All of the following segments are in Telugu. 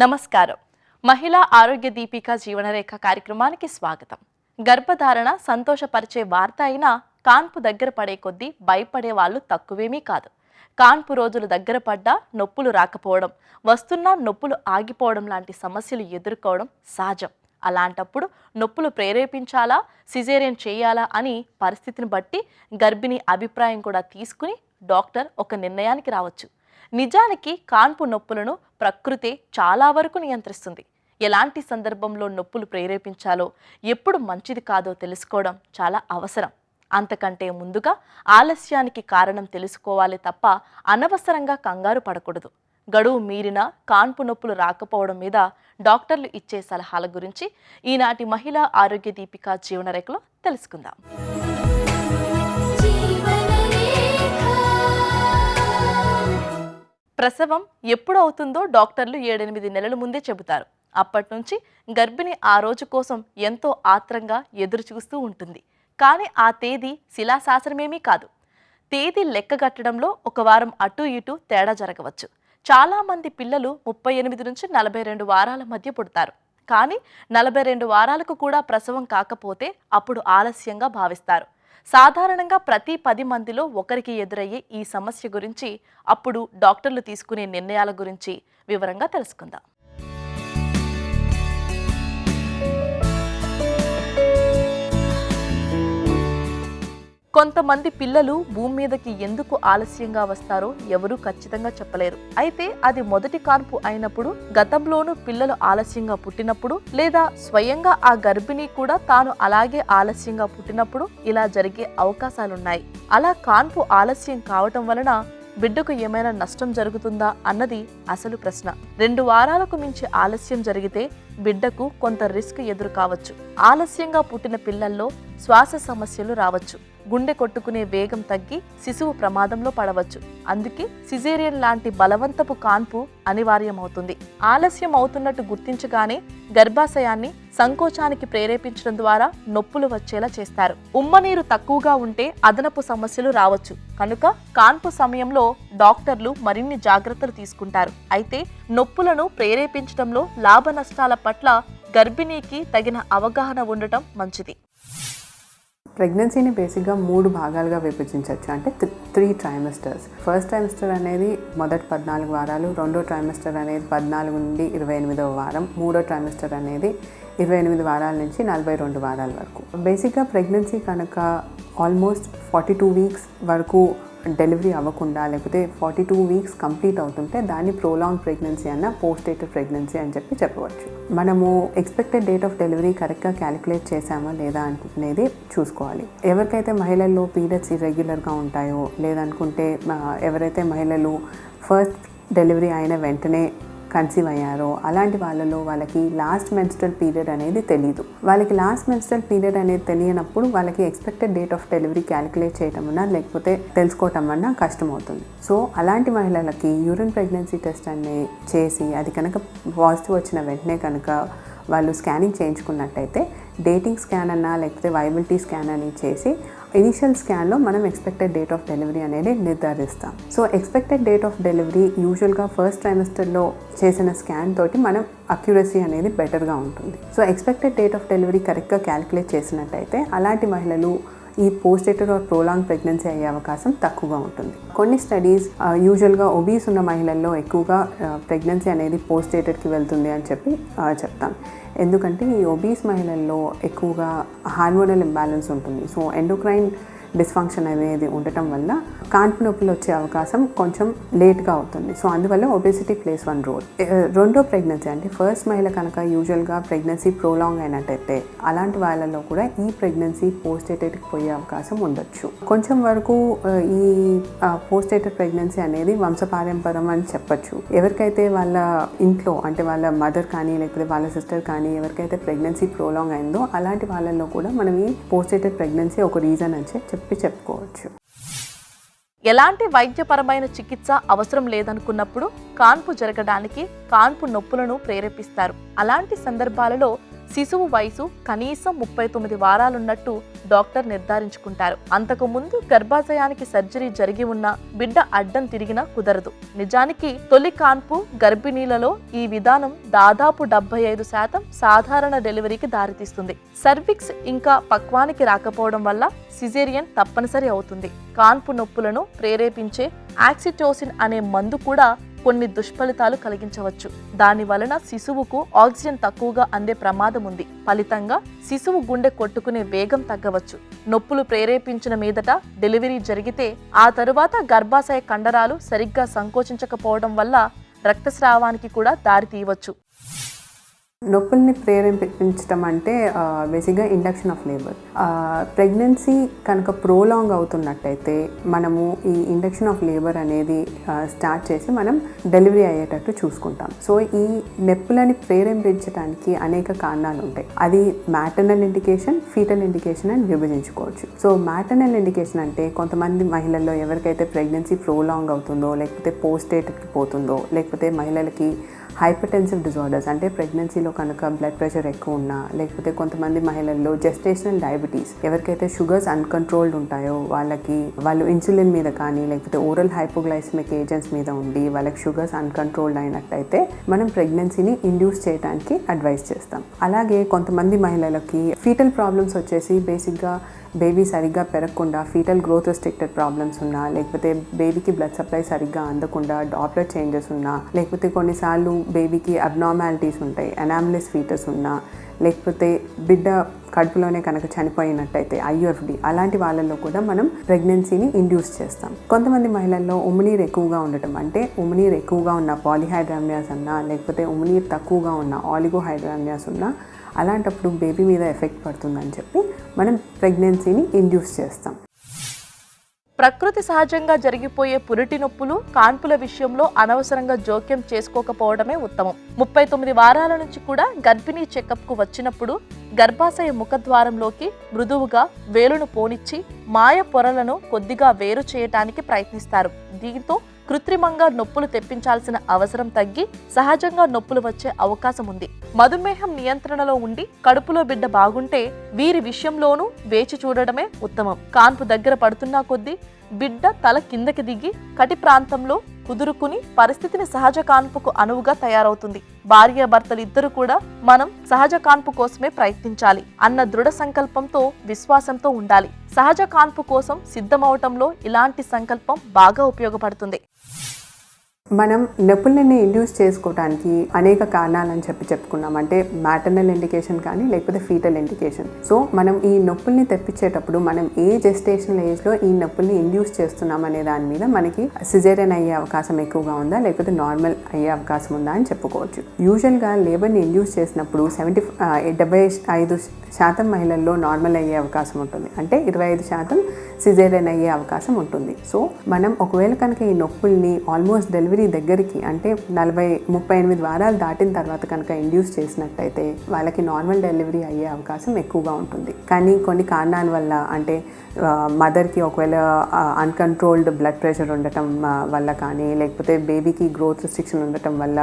నమస్కారం. మహిళా ఆరోగ్య దీపిక జీవనరేఖ కార్యక్రమానికి స్వాగతం. గర్భధారణ సంతోషపరిచే వార్త అయినా కాన్పు దగ్గర పడే కొద్దీ భయపడే వాళ్ళు తక్కువేమీ కాదు. కాన్పు రోజులు దగ్గర పడ్డా నొప్పులు రాకపోవడం, వస్తున్నా నొప్పులు ఆగిపోవడం లాంటి సమస్యలు ఎదుర్కోవడం సహజం. అలాంటప్పుడు నొప్పులు ప్రేరేపించాలా, సిజేరియన్ చేయాలా అని పరిస్థితిని బట్టి గర్భిణి అభిప్రాయం కూడా తీసుకుని డాక్టర్ ఒక నిర్ణయానికి రావచ్చు. నిజానికి కాన్పు నొప్పులను ప్రకృతే చాలా వరకు నియంత్రిస్తుంది. ఎలాంటి సందర్భంలో నొప్పులు ప్రేరేపించాలో, ఎప్పుడు మంచిది కాదో తెలుసుకోవడం చాలా అవసరం. అంతకంటే ముందుగా ఆలస్యానికి కారణం తెలుసుకోవాలి తప్ప అనవసరంగా కంగారు పడకూడదు. గడువు మీరిన కాన్పు నొప్పులు రాకపోవడం మీద డాక్టర్లు ఇచ్చే సలహాల గురించి ఈనాటి మహిళా ఆరోగ్య దీపిక జీవనరేఖలో తెలుసుకుందాం. ప్రసవం ఎప్పుడు అవుతుందో డాక్టర్లు 7-8 నెలల ముందే చెబుతారు. అప్పటి నుంచి గర్భిణి ఆ రోజు కోసం ఎంతో ఆత్రంగా ఎదురు చూస్తూ ఉంటుంది. కానీ ఆ తేదీ శిలాశాసనమేమీ కాదు. తేదీ లెక్కగట్టడంలో ఒక వారం అటు ఇటు తేడా జరగవచ్చు. చాలామంది పిల్లలు 38 నుంచి 42 వారాల మధ్య పుడతారు. కానీ 42 వారాలకు కూడా ప్రసవం కాకపోతే అప్పుడు ఆలస్యంగా భావిస్తారు. సాధారణంగా ప్రతి 10 మందిలో ఒకరికి ఎదురయ్యే ఈ సమస్య గురించి అప్పుడు డాక్టర్లు తీసుకునే నిర్ణయాల గురించి వివరంగా తెలుసుకుందాం. కొంతమంది పిల్లలు భూమి మీదకి ఎందుకు ఆలస్యంగా వస్తారో ఎవరూ ఖచ్చితంగా చెప్పలేరు. అయితే అది మొదటి కాన్పు అయినప్పుడు, గతంలోనూ పిల్లలు ఆలస్యంగా పుట్టినప్పుడు, లేదా స్వయంగా ఆ గర్భిణి కూడా తాను అలాగే ఆలస్యంగా పుట్టినప్పుడు ఇలా జరిగే అవకాశాలున్నాయి. అలా కాన్పు ఆలస్యం కావటం వలన బిడ్డకు ఏమైనా నష్టం జరుగుతుందా అన్నది అసలు ప్రశ్న. 2 వారాలకు మించి ఆలస్యం జరిగితే బిడ్డకు కొంత రిస్క్ ఎదురు కావచ్చు. ఆలస్యంగా పుట్టిన పిల్లల్లో శ్వాస సమస్యలు రావచ్చు. గుండె కొట్టుకునే వేగం తగ్గి శిశువు ప్రమాదంలో పడవచ్చు. అందుకే సిజేరియన్ లాంటి బలవంతపు కాన్పు అనివార్యమవుతుంది. ఆలస్యం అవుతున్నట్టు గుర్తించగానే గర్భాశయాన్ని సంకోచానికి ప్రేరేపించడం ద్వారా నొప్పులు వచ్చేలా చేస్తారు. ఉమ్మనీరు తక్కువగా ఉంటే అదనపు సమస్యలు రావచ్చు. కనుక కాన్పు సమయంలో డాక్టర్లు మరిన్ని జాగ్రత్తలు తీసుకుంటారు. అయితే నొప్పులను ప్రేరేపించడంలో లాభ నష్టాల పట్ల గర్భిణీకి తగిన అవగాహన ఉండటం మంచిది. ప్రెగ్నెన్సీని బేసిక్గా 3 భాగాలుగా విభజించవచ్చు. అంటే 3 ట్రైమెస్టర్స్. ఫస్ట్ ట్రైమెస్టర్ అనేది మొదటి 14 వారాలు, రెండో ట్రైమెస్టర్ అనేది 14 నుండి 28వ వారం, మూడో ట్రైమెస్టర్ అనేది 28 వారాల నుంచి 42 వారాల వరకు. బేసిక్గా ప్రెగ్నెన్సీ కనుక ఆల్మోస్ట్ 42 వీక్స్ వరకు డెలివరీ అవ్వకుండా, లేకపోతే 42 వీక్స్ కంప్లీట్ అవుతుంటే దాన్ని ప్రోలాంగ్ ప్రెగ్నెన్సీ అన్న పోస్టేటర్ ప్రెగ్నెన్సీ అని చెప్పవచ్చు. మనము ఎక్స్పెక్టెడ్ డేట్ ఆఫ్ డెలివరీ కరెక్ట్గా క్యాలిక్యులేట్ చేసామా లేదా అనేది చూసుకోవాలి. ఎవరికైతే మహిళల్లో పీరియడ్స్ ఇర్రెగ్యులర్గా ఉంటాయో, లేదనుకుంటే ఎవరైతే మహిళలు ఫస్ట్ డెలివరీ అయిన వెంటనే కన్సీవ్ అయ్యారో అలాంటి వాళ్ళకి లాస్ట్ మెన్స్ట్రల్ పీరియడ్ అనేది తెలీదు. వాళ్ళకి లాస్ట్ మెన్స్ట్రల్ పీరియడ్ అనేది తెలియనప్పుడు వాళ్ళకి expected date of delivery calculate చేయటం అన్నా లేకపోతే తెలుసుకోవటం అన్నా కష్టమవుతుంది. సో అలాంటి మహిళలకి యూరిన్ ప్రెగ్నెన్సీ టెస్ట్ అనేది చేసి అది కనుక పాజిటివ్ వచ్చిన వెంటనే కనుక వాళ్ళు స్కానింగ్ చేయించుకున్నట్టయితే డేటింగ్ స్కాన్ అన్నా లేకపోతే వైబిలిటీ స్కాన్ అని చేసి ఇనిషియల్ స్కాన్లో మనం ఎక్స్పెక్టెడ్ డేట్ ఆఫ్ డెలివరీ అనేది నిర్ధారిస్తాం. So expected date of delivery యూజువల్గా ఫస్ట్ ట్రైమెస్టర్లో చేసిన స్కాన్ తోటి మనం అక్యురసీ అనేది బెటర్గా ఉంటుంది. So expected date of delivery కరెక్ట్గా క్యాలిక్యులేట్ చేసినట్టయితే అలాంటి మహిళలు ఈ పోస్టేటర్ ఆర్ ప్రోలాంగ్ ప్రెగ్నెన్సీ అయ్యే అవకాశం తక్కువగా ఉంటుంది. కొన్ని స్టడీస్ యూజువల్గా ఒబీస్ ఉన్న మహిళల్లో ఎక్కువగా ప్రెగ్నెన్సీ అనేది పోస్టేటర్కి వెళ్తుంది అని చెప్తాం. ఎందుకంటే ఈ ఒబీస్ మహిళల్లో ఎక్కువగా హార్మోనల్ ఇంబ్యాలెన్స్ ఉంటుంది. సో ఎండోక్రైన్ డిస్ఫంక్షన్ అనేది ఉండటం వల్ల కాన్పు నొప్పులు వచ్చే అవకాశం కొంచెం లేట్గా అవుతుంది. సో అందువల్ల ఒబేసిటీ ప్లేస్ 1 రోల్. రెండో ప్రెగ్నెన్సీ అంటే ఫస్ట్ మహిళ కనుక యూజువల్గా ప్రెగ్నెన్సీ ప్రోలాంగ్ అయినట్టయితే అలాంటి వాళ్ళలో కూడా ఈ ప్రెగ్నెన్సీ పోస్టేటర్కి పోయే అవకాశం ఉండొచ్చు. కొంచెం వరకు ఈ పోస్టేటర్ ప్రెగ్నెన్సీ అనేది వంశపారంపరం అని చెప్పచ్చు. ఎవరికైతే వాళ్ళ ఇంట్లో అంటే వాళ్ళ మదర్ కానీ లేకపోతే వాళ్ళ సిస్టర్ కానీ ఎవరికైతే ప్రెగ్నెన్సీ ప్రోలాంగ్ అయిందో అలాంటి వాళ్ళలో కూడా మనం ఈ పోస్టేటర్ ప్రెగ్నెన్సీ ఒక రీజన్ అని చెప్పుకోవచ్చు. ఎలాంటి వైద్యపరమైన చికిత్స అవసరం లేదనుకున్నప్పుడు కాన్పు జరగడానికి కాన్పు నొప్పులను ప్రేరేపిస్తారు. అలాంటి సందర్భాలలో శిశువు వయసు కనీసం 39 వారాలున్నట్టు డాక్టర్ నిర్ధారించుకుంటారు. అంతకు ముందు గర్భాశయానికి సర్జరీ జరిగి ఉన్న బిడ్డ అడ్డం తిరిగినా కుదరదు. నిజానికి తొలి కాన్పు గర్భిణీలలో ఈ విధానం దాదాపు 75% సాధారణ డెలివరీకి దారితీస్తుంది. సర్విక్స్ ఇంకా పక్వానికి రాకపోవడం వల్ల సిజేరియన్ తప్పనిసరి అవుతుంది. కాన్పు నొప్పులను ప్రేరేపించే ఆక్సిటోసిన్ అనే మందు కూడా కొన్ని దుష్ఫలితాలు కలిగించవచ్చు. దాని వలన శిశువుకు ఆక్సిజన్ తక్కువగా అందే ప్రమాదం ఉంది. ఫలితంగా శిశువు గుండె కొట్టుకునే వేగం తగ్గవచ్చు. నొప్పులు ప్రేరేపించిన మీదట డెలివరీ జరిగితే ఆ తరువాత గర్భాశయ కండరాలు సరిగ్గా సంకోచించకపోవడం వల్ల రక్తస్రావానికి కూడా దారి తీయవచ్చు. నొప్పుల్ని ప్రేరేపించడం అంటే బేసిక్గా ఇండక్షన్ ఆఫ్ లేబర్. ప్రెగ్నెన్సీ కనుక ప్రోలాంగ్ అవుతున్నట్టయితే మనము ఈ ఇండక్షన్ ఆఫ్ లేబర్ అనేది స్టార్ట్ చేసి మనం డెలివరీ అయ్యేటట్టు చూసుకుంటాం. సో ఈ నొప్పులని ప్రేరేపించడానికి అనేక కారణాలు ఉంటాయి. అది మ్యాటర్నల్ ఇండికేషన్, ఫీటల్ ఇండికేషన్ అని విభజించుకోవచ్చు. సో మ్యాటర్నల్ ఇండికేషన్ అంటే కొంతమంది మహిళల్లో ఎవరికైతే ప్రెగ్నెన్సీ ప్రోలాంగ్ అవుతుందో, లేకపోతే పోస్టేట్కి పోతుందో, లేకపోతే మహిళలకి హైపర్టెన్సివ్ డిజార్డర్స్ అంటే ప్రెగ్నెన్సీలో కనుక బ్లడ్ ప్రెషర్ ఎక్కువ ఉన్నా, లేకపోతే కొంతమంది మహిళల్లో జెస్టేషనల్ డయాబెటీస్, ఎవరికైతే షుగర్స్ అన్కంట్రోల్డ్ ఉంటాయో వాళ్ళు ఇన్సులిన్ మీద కానీ లేకపోతే ఓరల్ హైపోగ్లైసమిక్ ఏజెంట్స్ మీద ఉండి వాళ్ళకి షుగర్స్ అన్కంట్రోల్డ్ అయినట్టయితే మనం ప్రెగ్నెన్సీని ఇండ్యూస్ చేయడానికి అడ్వైస్ చేస్తాం. అలాగే కొంతమంది మహిళలకి ఫీటల్ ప్రాబ్లమ్స్ వచ్చేసి బేసిక్గా బేబీ సరిగ్గా పెరగకుండా ఫీటల్ గ్రోత్ రెస్ట్రిక్టెడ్ ప్రాబ్లమ్స్ ఉన్నా, లేకపోతే బేబీకి బ్లడ్ సప్లై సరిగ్గా అందకుండా డాప్లర్ చేంజెస్ ఉన్నా, లేకపోతే కొన్నిసార్లు బేబీకి అబ్నార్మాలిటీస్ ఉంటాయి, అనామలీస్ ఫీటస్ ఉన్నా, లేకపోతే బిడ్డ కడుపులోనే కనుక చనిపోయినట్టయితే ఐయుఎఫ్డి, అలాంటి వాళ్ళల్లో కూడా మనం ప్రెగ్నెన్సీని ఇండ్యూస్ చేస్తాం. కొంతమంది మహిళల్లో ఉమినీరు ఎక్కువగా ఉండటం అంటే ఉమినీరు ఎక్కువగా ఉన్న పాలిహైడ్రామియాస్ అన్నా, లేకపోతే ఉమినీరు తక్కువగా ఉన్న ఆలిగోహైడ్రామియాస్ ఉన్నా, అలాంటప్పుడు బేబీ మీద ఎఫెక్ట్ పడుతుందని చెప్పి మనం ప్రెగ్నెన్సీని ఇండ్యూస్ చేస్తాం. ప్రకృతి సహజంగా జరిగిపోయే పురిటి నొప్పులు, కాన్పుల విషయంలో అనవసరంగా జోక్యం చేసుకోకపోవడమే ఉత్తమం. 39 వారాల నుంచి కూడా గర్భిణీ చెకప్కు వచ్చినప్పుడు గర్భాశయ ముఖద్వారంలోకి మృదువుగా వేలును పోనిచ్చి మాయ పొరలను కొద్దిగా వేరు చేయటానికి ప్రయత్నిస్తారు. దీంతో కృత్రిమంగా నొప్పులు తెప్పించాల్సిన అవసరం తగ్గి సహజంగా నొప్పులు వచ్చే అవకాశం ఉంది. మధుమేహం నియంత్రణలో ఉండి కడుపులో బిడ్డ బాగుంటే వీరి విషయంలోనూ వేచి చూడడమే ఉత్తమం. కాన్పు దగ్గర పడుతున్నా కొద్దీ బిడ్డ తల కిందకి దిగి కటి ప్రాంతంలో కుదురుకుని పరిస్థితిని సహజ కాన్పుకు అనువుగా తయారవుతుంది. భార్యాభర్తలు ఇద్దరు కూడా మనం సహజ కాన్పు కోసమే ప్రయత్నించాలి అన్న దృఢ సంకల్పంతో, విశ్వాసంతో ఉండాలి. సహజ కాన్పు కోసం సిద్ధమవటంలో ఇలాంటి సంకల్పం బాగా ఉపయోగపడుతుంది. మనం నొప్పుల్ని ఇండ్యూస్ చేసుకోవడానికి అనేక కారణాలని చెప్పుకున్నాం. అంటే మ్యాటర్నల్ ఇండికేషన్ కానీ లేకపోతే ఫీటల్ ఇండికేషన్. సో మనం ఈ నొప్పుల్ని తెప్పించేటప్పుడు మనం ఏ జెస్టేషనల్ ఏజ్లో ఈ నొప్పుల్ని ఇండ్యూస్ చేస్తున్నాం అనే దాని మీద మనకి సిజేరియన్ అయ్యే అవకాశం ఎక్కువగా ఉందా, లేకపోతే నార్మల్ అయ్యే అవకాశం ఉందా అని చెప్పుకోవచ్చు. యూజువల్గా లేబర్ని ఇండ్యూస్ చేసినప్పుడు 75% మహిళల్లో నార్మల్ అయ్యే అవకాశం ఉంటుంది. అంటే 25% సిజేరియన్ అయ్యే అవకాశం ఉంటుంది. సో మనం ఒకవేళ కనుక ఈ నొప్పుల్ని ఆల్మోస్ట్ డెలివరీ దగ్గరికి అంటే 38 వారాలు దాటిన తర్వాత కనుక ఇండ్యూస్ చేసినట్టయితే వాళ్ళకి నార్మల్ డెలివరీ అయ్యే అవకాశం ఎక్కువగా ఉంటుంది. కానీ కొన్ని కారణాల వల్ల అంటే మదర్కి ఒకవేళ అన్కంట్రోల్డ్ బ్లడ్ ప్రెషర్ ఉండటం వల్ల కానీ, లేకపోతే బేబీకి గ్రోత్ రెస్ట్రిక్షన్ ఉండటం వల్ల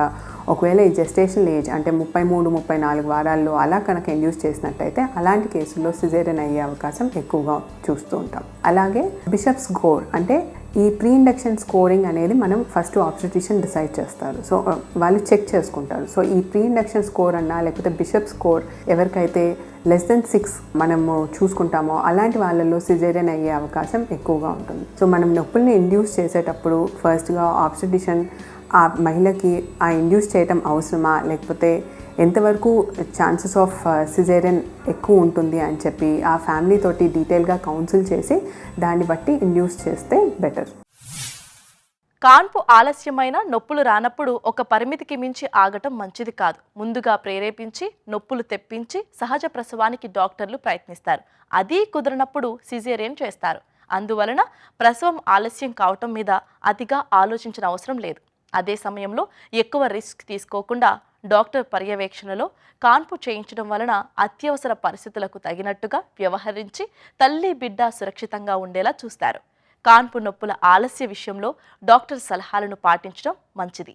ఒకవేళ ఈ జెస్టేషనల్ ఏజ్ అంటే 33-34 వారాల్లో అలా కనుక ఇండ్యూస్ చేసినట్టయితే అలాంటి కేసుల్లో సిజేరియన్ అయ్యే అవకాశం ఎక్కువగా చూస్తూ ఉంటాం. అలాగే బిషప్స్ స్కోర్ అంటే ఈ ప్రీ ఇండక్షన్ స్కోరింగ్ అనేది మనం ఫస్ట్ ఆబ్స్టెట్రిషియన్ డిసైడ్ చేస్తారు. సో వాళ్ళు చెక్ చేసుకుంటారు. సో ఈ ప్రీ ఇండక్షన్ స్కోర్ అన్నా లేకపోతే బిషప్ స్కోర్ ఎవరికైతే <6 మనము చూసుకుంటామో అలాంటి వాళ్ళల్లో సిజేరియన్ అయ్యే అవకాశం ఎక్కువగా ఉంటుంది. సో మనం నొప్పుల్ని ఇండ్యూస్ చేసేటప్పుడు ఫస్ట్గా ఆబ్స్టెట్రిషియన్ ఆ మహిళకి ఆ ఇండ్యూస్ చేయటం అవసరమా, లేకపోతే ఎంతవరకు ఛాన్సెస్ ఆఫ్ సిజేరియన్ ఎక్కువ ఉంటుంది అని చెప్పి ఆ ఫ్యామిలీ తోటి డీటెయిల్గా కౌన్సిల్ చేసి దాన్ని బట్టి ఇండ్యూస్ చేస్తే బెటర్. కాన్పు ఆలస్యమైన నొప్పులు రానప్పుడు ఒక పరిమితికి మించి ఆగటం మంచిది కాదు. ముందుగా ప్రేరేపించి నొప్పులు తెప్పించి సహజ ప్రసవానికి డాక్టర్లు ప్రయత్నిస్తారు. అదీ కుదరనప్పుడు సిజేరియన్ చేస్తారు. అందువలన ప్రసవం ఆలస్యం కావటం మీద అతిగా ఆలోచించిన అవసరం లేదు. అదే సమయంలో ఎక్కువ రిస్క్ తీసుకోకుండా డాక్టర్ పర్యవేక్షణలో కాన్పు చేయించడం వలన అత్యవసర పరిస్థితులకు తగినట్టుగా వ్యవహరించి తల్లి బిడ్డ సురక్షితంగా ఉండేలా చూస్తారు. కాన్పు నొప్పుల ఆలస్య విషయంలో డాక్టర్ సలహాలను పాటించడం మంచిది.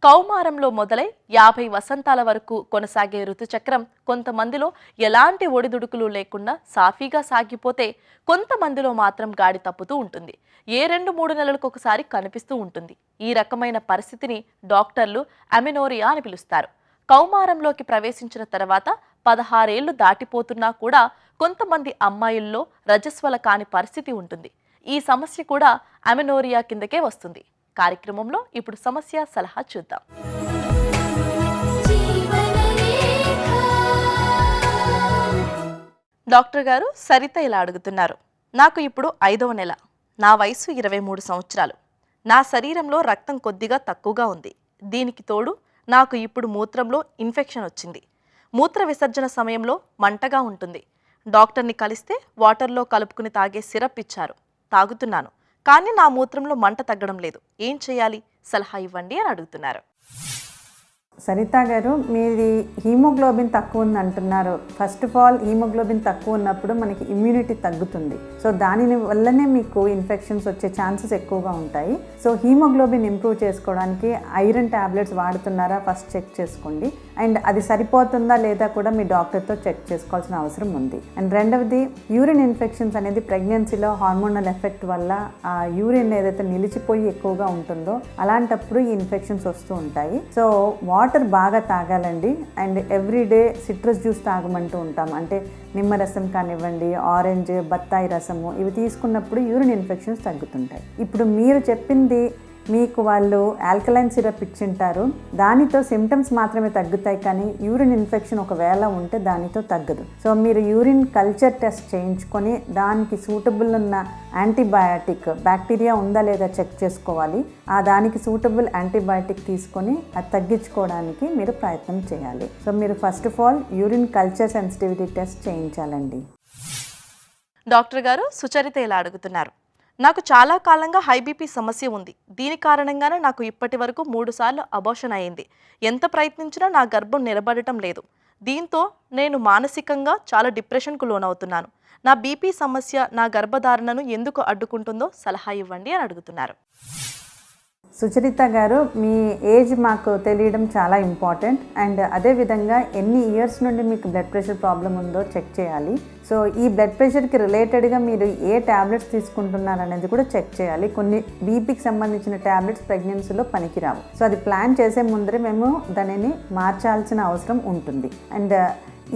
కౌమారంలో మొదలై 50 వసంతాల వరకు కొనసాగే ఋతుచక్రం కొంతమందిలో ఎలాంటి ఒడిదుడుకులు లేకుండా సాఫీగా సాగిపోతే కొంతమందిలో మాత్రం గాడి తప్పుతూ ఉంటుంది. ఏ 2-3 నెలలకు ఒకసారి కనిపిస్తూ ఉంటుంది. ఈ రకమైన పరిస్థితిని డాక్టర్లు అమెనోరియా అని పిలుస్తారు. కౌమారంలోకి ప్రవేశించిన తర్వాత 16 ఏళ్లు దాటిపోతున్నా కూడా కొంతమంది అమ్మాయిల్లో రజస్వల కాని పరిస్థితి ఉంటుంది. ఈ సమస్య కూడా అమెనోరియా కిందకే వస్తుంది. కార్యక్రమంలో ఇప్పుడు సమస్య సలహా చూద్దాం. డాక్టర్ గారు, సరిత ఇలా అడుగుతున్నారు. నాకు ఇప్పుడు 5వ నెల. నా వయసు 23 సంవత్సరాలు. నా శరీరంలో రక్తం కొద్దిగా తక్కువగా ఉంది. దీనికి తోడు నాకు ఇప్పుడు మూత్రంలో ఇన్ఫెక్షన్ వచ్చింది. మూత్ర విసర్జన సమయంలో మంటగా ఉంటుంది. డాక్టర్ని కలిస్తే వాటర్లో కలుపుకుని తాగే సిరప్ ఇచ్చారు. తాగుతున్నాను, కానీ నా మూత్రంలో మంట తగ్గడం లేదు. ఏం చేయాలి? సలహా ఇవ్వండి అని అడుగుతున్నారు. సరిత గారు, మీది హీమోగ్లోబిన్ తక్కువ ఉంది అంటున్నారు. ఫస్ట్ ఆఫ్ ఆల్, హీమోగ్లోబిన్ తక్కువ ఉన్నప్పుడు మనకి ఇమ్యూనిటీ తగ్గుతుంది. సో దాని వల్లనే మీకు ఇన్ఫెక్షన్స్ వచ్చే ఛాన్సెస్ ఎక్కువగా ఉంటాయి. సో హీమోగ్లోబిన్ ఇంప్రూవ్ చేసుకోవడానికి ఐరన్ ట్యాబ్లెట్స్ వాడుతున్నారా ఫస్ట్ చెక్ చేసుకోండి. అండ్ అది సరిపోతుందా లేదా కూడా మీ డాక్టర్తో చెక్ చేసుకోవాల్సిన అవసరం ఉంది. అండ్ రెండవది, యూరిన్ ఇన్ఫెక్షన్స్ అనేది ప్రెగ్నెన్సీలో హార్మోనల్ ఎఫెక్ట్ వల్ల ఆ యూరిన్ ఏదైతే నిలిచిపోయి ఎక్కువగా ఉంటుందో అలాంటప్పుడు ఈ ఇన్ఫెక్షన్స్ వస్తూ ఉంటాయి. సో వాటర్ బాగా తాగాలండి. అండ్ ఎవ్రీడే సిట్రస్ జ్యూస్ తాగమంటూ ఉంటాం. అంటే నిమ్మరసం కానివ్వండి, ఆరెంజ్, బత్తాయి రసము, ఇవి తీసుకున్నప్పుడు యూరిన్ ఇన్ఫెక్షన్స్ తగ్గుతుంటాయి. ఇప్పుడు మీరు చెప్పింది, మీకు వాళ్ళు ఆల్కలైన్ సిరప్ ఇచ్చింటారు, దానితో సిమ్టమ్స్ మాత్రమే తగ్గుతాయి, కానీ యూరిన్ ఇన్ఫెక్షన్ ఒకవేళ ఉంటే దానితో తగ్గదు. సో మీరు యూరిన్ కల్చర్ టెస్ట్ చేయించుకొని దానికి సూటబుల్ ఉన్న యాంటీబయాటిక్, బ్యాక్టీరియా ఉందా లేదా చెక్ చేసుకోవాలి. దానికి సూటబుల్ యాంటీబయాటిక్ తీసుకొని అది తగ్గించుకోవడానికి మీరు ప్రయత్నం చేయాలి. సో మీరు first of all urine culture sensitivity test చేయించాలండి. డాక్టర్ గారు, సుచరిత ఇలా అడుగుతున్నారు. నాకు చాలా కాలంగా హై బీపీ సమస్య ఉంది. దీని కారణంగానే నాకు ఇప్పటి వరకు 3 సార్లు అబార్షన్ అయింది. ఎంత ప్రయత్నించినా నా గర్భం నిలబడటం లేదు. దీంతో నేను మానసికంగా చాలా డిప్రెషన్కు లోనవుతున్నాను. నా బీపీ సమస్య నా గర్భధారణను ఎందుకు అడ్డుకుంటుందో సలహా ఇవ్వండి అని అడుగుతున్నారు. సుచరిత గారు, మీ ఏజ్ మాకు తెలియడం చాలా ఇంపార్టెంట్. అండ్ అదేవిధంగా ఎన్ని ఇయర్స్ నుండి మీకు బ్లడ్ ప్రెషర్ ప్రాబ్లం ఉందో చెక్ చేయాలి. సో ఈ బ్లడ్ ప్రెషర్కి రిలేటెడ్గా మీరు ఏ ట్యాబ్లెట్స్ తీసుకుంటున్నారు అనేది కూడా చెక్ చేయాలి. కొన్ని బీపీకి సంబంధించిన ట్యాబ్లెట్స్ ప్రెగ్నెన్సీలో పనికిరావు. సో అది ప్లాన్ చేసే ముందరే మేము దానిని మార్చాల్సిన అవసరం ఉంటుంది. అండ్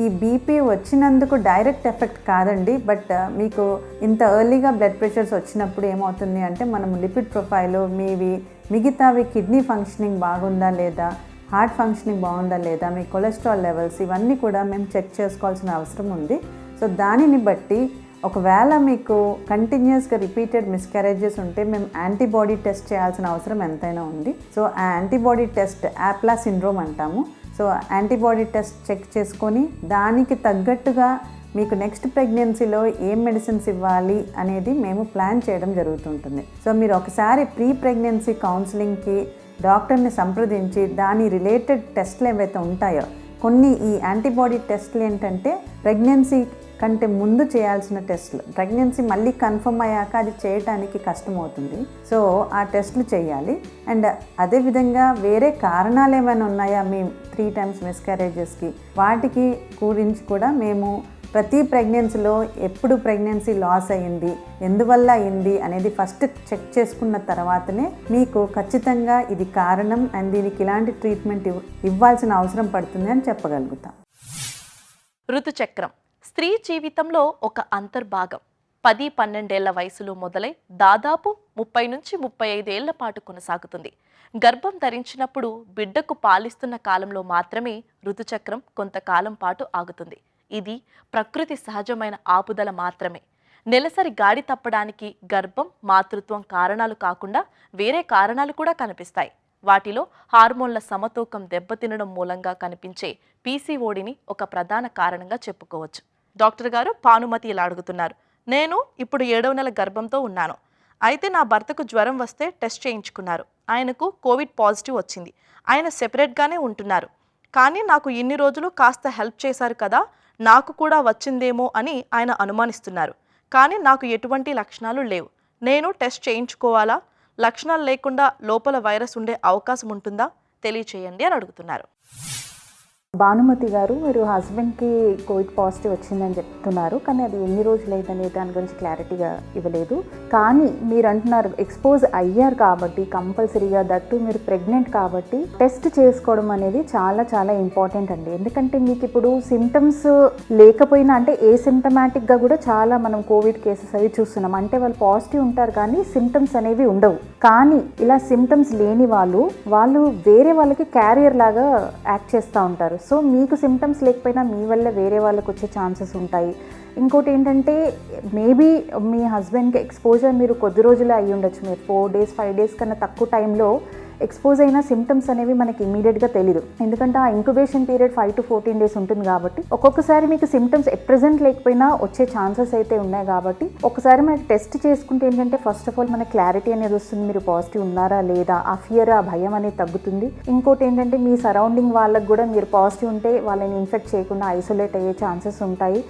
ఈ బీపీ వచ్చినందుకు డైరెక్ట్ ఎఫెక్ట్ కాదండి, బట్ మీకు ఇంత ఎర్లీగా బ్లడ్ ప్రెషర్స్ వచ్చినప్పుడు ఏమవుతుంది అంటే, మనం లిపిడ్ ప్రొఫైల్ మిగతావి కిడ్నీ ఫంక్షనింగ్ బాగుందా లేదా, హార్ట్ ఫంక్షనింగ్ బాగుందా లేదా, మీ కొలెస్ట్రాల్ లెవెల్స్, ఇవన్నీ కూడా మేము చెక్ చేసుకోవాల్సిన అవసరం ఉంది. సో దానిని బట్టి ఒకవేళ మీకు కంటిన్యూస్గా రిపీటెడ్ మిస్క్యారేజెస్ ఉంటే మేము యాంటీబాడీ టెస్ట్ చేయాల్సిన అవసరం ఎంతైనా ఉంది. సో ఆ యాంటీబాడీ టెస్ట్ యాప్లా సిండ్రోమ్ అంటాము. సో యాంటీబాడీ టెస్ట్ చెక్ చేసుకొని దానికి తగ్గట్టుగా మీకు నెక్స్ట్ ప్రెగ్నెన్సీలో ఏం మెడిసిన్స్ ఇవ్వాలి అనేది మేము ప్లాన్ చేయడం జరుగుతుంటుంది. సో మీరు ఒకసారి ప్రీ ప్రెగ్నెన్సీ కౌన్సిలింగ్కి డాక్టర్ని సంప్రదించి దాని రిలేటెడ్ టెస్ట్లు ఏవైతే ఉంటాయో, కొన్ని ఈ యాంటీబాడీ టెస్ట్లు ఏంటంటే ప్రెగ్నెన్సీ కంటే ముందు చేయాల్సిన టెస్ట్లు, ప్రెగ్నెన్సీ మళ్ళీ కన్ఫర్మ్ అయ్యాక అది చేయడానికి కష్టమవుతుంది. సో ఆ టెస్ట్లు చేయాలి. అండ్ అదేవిధంగా వేరే కారణాలు ఏమైనా ఉన్నాయా మీ 3 times మిస్క్యారేజెస్కి, వాటికి గురించి కూడా మేము ప్రతి ప్రెగ్నెన్సీలో ఎప్పుడు ప్రెగ్నెన్సీ లాస్ అయ్యింది, ఎందువల్ల అయింది అనేది ఫస్ట్ చెక్ చేసుకున్న తర్వాతనే మీకు ఖచ్చితంగా ఇది కారణం అండ్ దీనికి ఇలాంటి ట్రీట్మెంట్ ఇవ్వాల్సిన అవసరం పడుతుంది అని చెప్పగలుగుతాం. ఋతుచక్రం స్త్రీ జీవితంలో ఒక అంతర్భాగం. 10-12 ఏళ్ల వయసులో మొదలై దాదాపు 30 నుంచి 35 ఏళ్ల పాటు కొనసాగుతుంది. గర్భం ధరించినప్పుడు బిడ్డకు పాలిస్తున్న కాలంలో మాత్రమే ఋతుచక్రం కొంతకాలం పాటు ఆగుతుంది. ఇది ప్రకృతి సహజమైన ఆపుదల మాత్రమే. నెలసరి గాడి తప్పడానికి గర్భం, మాతృత్వం కారణాలు కాకుండా వేరే కారణాలు కూడా కనిపిస్తాయి. వాటిలో హార్మోన్ల సమతూకం దెబ్బతినడం మూలంగా కనిపించే పీసీఓడిని ఒక ప్రధాన కారణంగా చెప్పుకోవచ్చు. డాక్టర్ గారు, భానుమతి ఇలా అడుగుతున్నారు. నేను ఇప్పుడు 7వ నెల గర్భంతో ఉన్నాను. అయితే నా భర్తకు జ్వరం వస్తే టెస్ట్ చేయించుకున్నారు. ఆయనకు కోవిడ్ పాజిటివ్ వచ్చింది. ఆయన సెపరేట్గానే ఉంటున్నారు. కానీ నాకు ఇన్ని రోజులు కాస్త హెల్ప్ చేశారు కదా, నాకు కూడా వచ్చిందేమో అని ఆయన అనుమానిస్తున్నారు. కానీ నాకు ఎటువంటి లక్షణాలు లేవు. నేను టెస్ట్ చేయించుకోవాలా? లక్షణాలు లేకుండా లోపల వైరస్ ఉండే అవకాశం ఉంటుందా? తెలియచేయండి అని అడుగుతున్నారు. భానుమతి గారు, మీరు హస్బెండ్కి కోవిడ్ పాజిటివ్ వచ్చిందని చెప్తున్నారు, కానీ అది ఎన్ని రోజులు అయిందనే దాని గురించి క్లారిటీగా ఇవ్వలేదు. కానీ మీరు అంటున్నారు ఎక్స్పోజ్ అయ్యారు కాబట్టి కంపల్సరీగా, దట్టు మీరు ప్రెగ్నెంట్ కాబట్టి టెస్ట్ చేసుకోవడం అనేది చాలా చాలా ఇంపార్టెంట్ అండి. ఎందుకంటే మీకు ఇప్పుడు సిమ్టమ్స్ లేకపోయినా, అంటే ఏసిమ్టమాటిక్గా కూడా చాలా మనం కోవిడ్ కేసెస్ అవి చూస్తున్నాం. అంటే వాళ్ళు పాజిటివ్ ఉంటారు కానీ సిమ్టమ్స్ అనేవి ఉండవు. కానీ ఇలా సిమ్టమ్స్ లేని వాళ్ళు వేరే వాళ్ళకి క్యారియర్ లాగా యాక్ట్ చేస్తూ ఉంటారు. సో మీకు సిమ్టమ్స్ లేకపోయినా మీ వల్ల వేరే వాళ్ళకి వచ్చే ఛాన్సెస్ ఉంటాయి. ఇంకోటి ఏంటంటే మేబీ మీ హస్బెండ్కి ఎక్స్పోజర్ మీరు కొద్ది రోజులే అయ్యి ఉండొచ్చు, మీరు 4 days 5 days కన్నా తక్కువ టైంలో ఎక్స్పోజ్ అయిన సిమ్టమ్స్ అనేవి మనకి ఇమీడియట్గా తెలియదు. ఎందుకంటే ఆ ఇంక్యుబేషన్ పీరియడ్ 5 to 14 days ఉంటుంది కాబట్టి ఒక్కొక్కసారి మీకు సిమ్టమ్స్ ఎట్ ప్రెజెంట్ లేకపోయినా వచ్చే ఛాన్సెస్ అయితే ఉన్నాయి. కాబట్టి ఒకసారి మనకి టెస్ట్ చేసుకుంటే ఏంటంటే ఫస్ట్ ఆఫ్ ఆల్ మనకి క్లారిటీ అనేది వస్తుంది, మీరు పాజిటివ్ ఉన్నారా లేదా, ఆ ఫియర్ ఆ భయం అనేది తగ్గుతుంది. ఇంకోటి ఏంటంటే మీ సరౌండింగ్ వాళ్ళకి కూడా మీరు పాజిటివ్ ఉంటే వాళ్ళని ఇన్ఫెక్ట్ చేయకుండా ఐసోలేట్ అయ్యే ఛాన్సెస్ ఉంటాయి.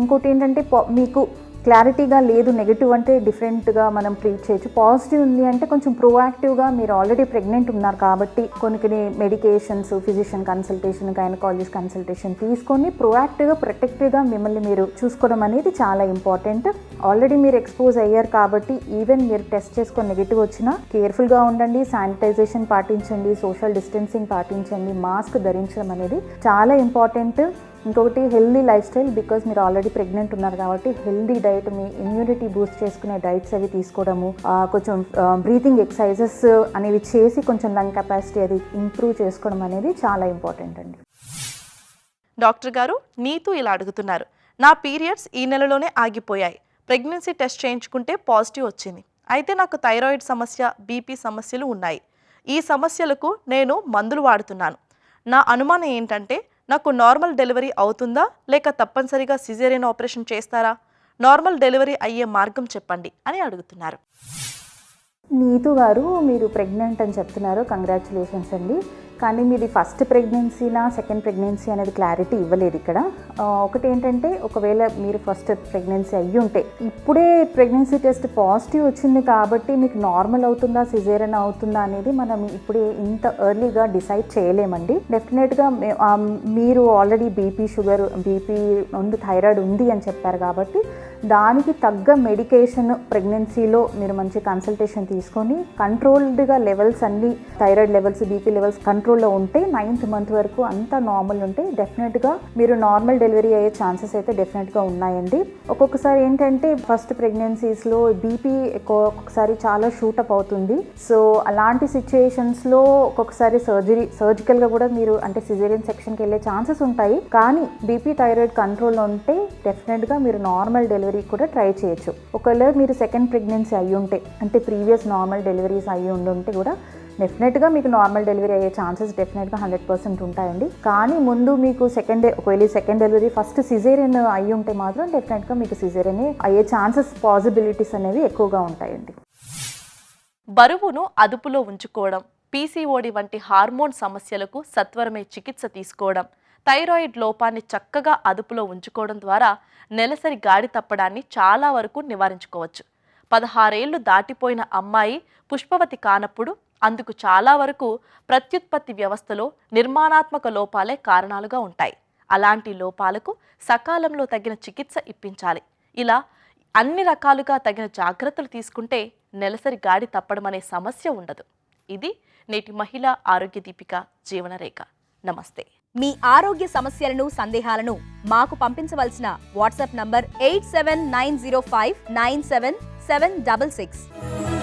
ఇంకోటి ఏంటంటే మీకు క్లారిటీగా లేదు, నెగిటివ్ అంటే డిఫరెంట్గా మనం ట్రీట్ చేయొచ్చు. పాజిటివ్ ఉంది అంటే కొంచెం ప్రోయాక్టివ్గా మీరు ఆల్రెడీ ప్రెగ్నెంట్ ఉన్నారు కాబట్టి కొన్ని medications, physician consultation, gynaecologist consultation తీసుకొని ప్రోయాక్టివ్గా ప్రొటెక్టివ్గా మిమ్మల్ని మీరు చూసుకోవడం అనేది చాలా ఇంపార్టెంట్. ఆల్రెడీ మీరు ఎక్స్పోజ్ అయ్యారు కాబట్టి ఈవెన్ మీరు టెస్ట్ చేసుకొని నెగిటివ్ వచ్చినా కేర్ఫుల్గా ఉండండి, శానిటైజేషన్ పాటించండి, సోషల్ డిస్టెన్సింగ్ పాటించండి, మాస్క్ ధరించడం అనేది చాలా ఇంపార్టెంట్. ఇంకొకటి హెల్దీ లైఫ్ స్టైల్, బికాజ్ మీరు ఆల్రెడీ ప్రెగ్నెంట్ ఉన్నారు కాబట్టి హెల్దీ డైట్, మీ ఇమ్యూనిటీ బూస్ట్ చేసుకునే డైట్స్ అవి తీసుకోవడము, కొంచెం బ్రీతింగ్ ఎక్సర్సైజెస్ అనేవి చేసి కొంచెం లంగ్ కెపాసిటీ అది ఇంప్రూవ్ చేసుకోవడం అనేది చాలా ఇంపార్టెంట్ అండి. డాక్టర్ గారు, నీతు ఇలా అడుగుతున్నారు, నా పీరియడ్స్ ఈ నెలలోనే ఆగిపోయాయి, ప్రెగ్నెన్సీ టెస్ట్ చేయించుకుంటే పాజిటివ్ వచ్చింది, అయితే నాకు థైరాయిడ్ సమస్య, బీపీ సమస్యలు ఉన్నాయి. ఈ సమస్యలకు నేను మందులు వాడుతున్నాను. నా అనుమానం ఏంటంటే నాకు నార్మల్ డెలివరీ అవుతుందా లేక తప్పనిసరిగా సిజేరియన్ ఆపరేషన్ చేస్తారా? నార్మల్ డెలివరీ అయ్యే మార్గం చెప్పండి అని అడుగుతున్నారు. నీతు గారు, మీరు ప్రెగ్నెంట్ అని చెప్తున్నారు, కంగ్రాచులేషన్స్ అండి. కానీ మీది ఫస్ట్ ప్రెగ్నెన్సీనా సెకండ్ ప్రెగ్నెన్సీ అనేది క్లారిటీ ఇవ్వలేదు ఇక్కడ. ఒకటి ఏంటంటే ఒకవేళ మీరు ఫస్ట్ ప్రెగ్నెన్సీ అయ్యి ఉంటే ఇప్పుడే ప్రెగ్నెన్సీ టెస్ట్ పాజిటివ్ వచ్చింది కాబట్టి మీకు నార్మల్ అవుతుందా సిజేరియన్ అవుతుందా అనేది మనం ఇప్పుడే ఇంత ఎర్లీగా డిసైడ్ చేయలేమండి. డెఫినెట్గా మీరు ఆల్రెడీ బీపీ ఉంది, థైరాయిడ్ ఉంది అని చెప్పారు కాబట్టి దానికి తగ్గ మెడికేషన్ ప్రెగ్నెన్సీలో మీరు మంచి కన్సల్టేషన్ తీసుకొని కంట్రోల్డ్గా లెవెల్స్ అన్ని థైరాయిడ్ లెవెల్స్, బీపీ లెవెల్స్ కంట్రోల్లో ఉంటే 9th month వరకు అంతా నార్మల్ ఉంటే డెఫినెట్గా మీరు నార్మల్ డెలివరీ అయ్యే ఛాన్సెస్ అయితే డెఫినెట్గా ఉన్నాయండి. ఒక్కొక్కసారి ఏంటంటే ఫస్ట్ ప్రెగ్నెన్సీస్లో బీపీ ఒక్కొక్కసారి చాలా షూటప్ అవుతుంది. సో అలాంటి సిచ్యుయేషన్స్లో ఒక్కొక్కసారి సర్జికల్గా కూడా మీరు అంటే సిజేరియన్ సెక్షన్కి వెళ్ళే ఛాన్సెస్ ఉంటాయి. కానీ బీపీ థైరాయిడ్ కంట్రోల్లో ఉంటే డెఫినెట్గా మీరు నార్మల్ డెలివరీ కూడా ట్రై చేయొచ్చు. ఒకవేళ మీరు సెకండ్ ప్రెగ్నెన్సీ అయ్యి ఉంటే అంటే ప్రీవియస్ నార్మల్ డెలివరీస్ అయ్యి ఉంటే కూడా డెఫినెట్గా మీకు నార్మల్ డెలివరీ అయ్యే ఛాన్సెస్ డెఫినెట్గా 100% ఉంటాయండి. కానీ ముందు మీకు ఒకవేళ సెకండ్ డెలివరీ ఫస్ట్ సిజేరియన్ అయ్యి ఉంటే మాత్రం డెఫినెట్గా మీకు సిజేరియన్ అయ్యే ఛాన్సెస్ పాసిబిలిటీస్ అనేవి ఎక్కువగా ఉంటాయండి. బరువును అదుపులో ఉంచుకోవడం, పీసీఓడి వంటి హార్మోన్ సమస్యలకు సత్వరమే చికిత్స తీసుకోవడం, థైరాయిడ్ లోపాన్ని చక్కగా అదుపులో ఉంచుకోవడం ద్వారా నెలసరి గాడి తప్పడాన్ని చాలా వరకు నివారించుకోవచ్చు. 16 ఏళ్లు దాటిపోయిన అమ్మాయి పుష్పవతి కానప్పుడు అందుకు చాలా వరకు ప్రత్యుత్పత్తి వ్యవస్థలో నిర్మాణాత్మక లోపాలే కారణాలుగా ఉంటాయి. అలాంటి లోపాలకు సకాలంలో తగిన చికిత్స ఇప్పించాలి. ఇలా అన్ని రకాలుగా తగిన జాగ్రత్తలు తీసుకుంటే నెలసరి గాడి తప్పడం అనే సమస్య ఉండదు. ఇది నేటి మహిళా ఆరోగ్య దీపిక జీవనరేఖ. నమస్తే. మీ ఆరోగ్య సమస్యలను, సందేహాలను మాకు పంపించవలసిన వాట్సాప్ నంబర్ 8790597766.